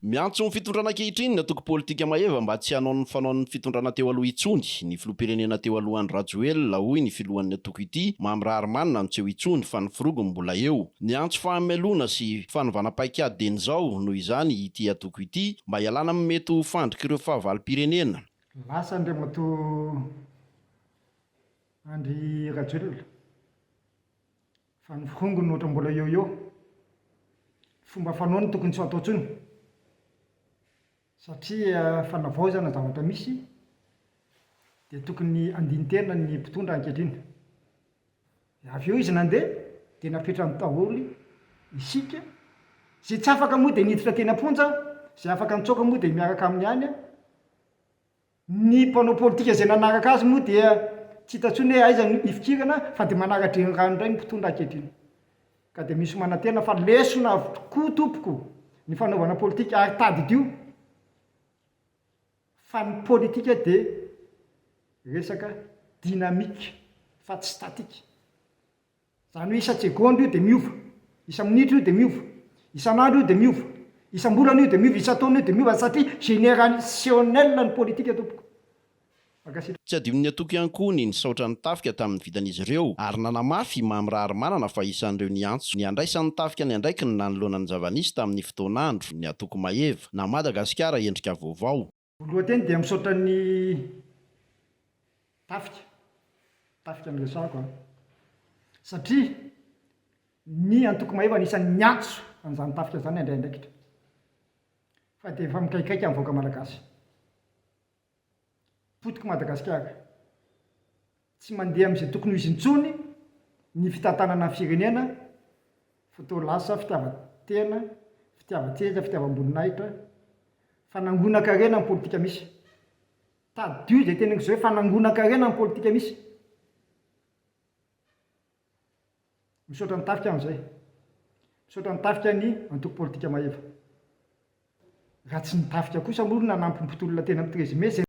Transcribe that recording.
Miantso ny fitondrana ankehitriny ny atoko politika maheva mba tsy hanao ny fanaon'ny fitondrana teo aloha intsony. Ny filoham-pirenena teo alohan'ny Rajoelina hoy ny filohan'ny atoko ity Mamiraharimana no tsy eo intsony fa ny firogony mbola eo. Ny antso fahamelona sy fanovana-paikady dieny-zao noho izany ity atoko ity mba hialana amin'ny mety ho fandrika ireo fahavalo-pirenena. Lasa Andriamato Andry Rajoelina fa ny firongony ohatra mbola eo fomba fanaony tokony tsy atao tsony satria fanavaozana zavatra misy dia tokony andin-tena ny mpitondra ankehitriny. Avy eo izy nandeha dia napetra ny taholy isika zay tsy afaka moa dia niditra teny am-ponja, zay afaka nitsoaka moa dia miaraka amin'ny any. Ny mpanao politika izay nanaraka azy moa dia tsy hitatsony hoe aiza no ifikirana fa dia manaraka rano indray ny mpitondra ankehitriny. Ka dia misy manantena fa lesona avokoa tompoko ny fanaovana politika ary tadidio fa ny politika dia resaka dinamika fa tsy statika. Izany hoe isa-tsegondy io dia miova, isa-minitra io dia miova, isan'andro io dia miova, isam-bolana io dia miova, isa-taona io dia miova satria générationnel ny politika tompoko. Tsy adinon'ny atoko ihany koa ny nisaotra ny tafika tamin'ny vitan'izy ireo ary nanamafy Mamiraharimana fa isan'ireo ny antso ny andraisan'ny tafika ny andraiky ny nanoloana ny zava-nisy tamin'ny fotoan'andro ny atoko maheva na Madagasikara endrika vaovao. Voalohany dia misaotra ny tafika ny resako satria ny antoko maheva anisan'ny niantso an'izany tafika izany indraindraikitra fa dia efa mikaikaika amin'ny vahoaka malagasy. Potika Madagasikara tsy mandeha amin'izay tokony ho izy intsony ny fitantanana ny firenena, fotoa lasa fitiavan-tena, fitiavan-tseza, fitiavam-boninahitra, fanangonan-karena amin'ny politika misy. Tadidio izay teneniko izao hoe fanangonan-karena amin'ny politika misy. Misaotra ny tafika amin'izay, misaotra ny tafika ny antoko politika maheva. Raha tsy nitafika kosa moa nanampy ny mpitolona tena amin'ny 13 Mai.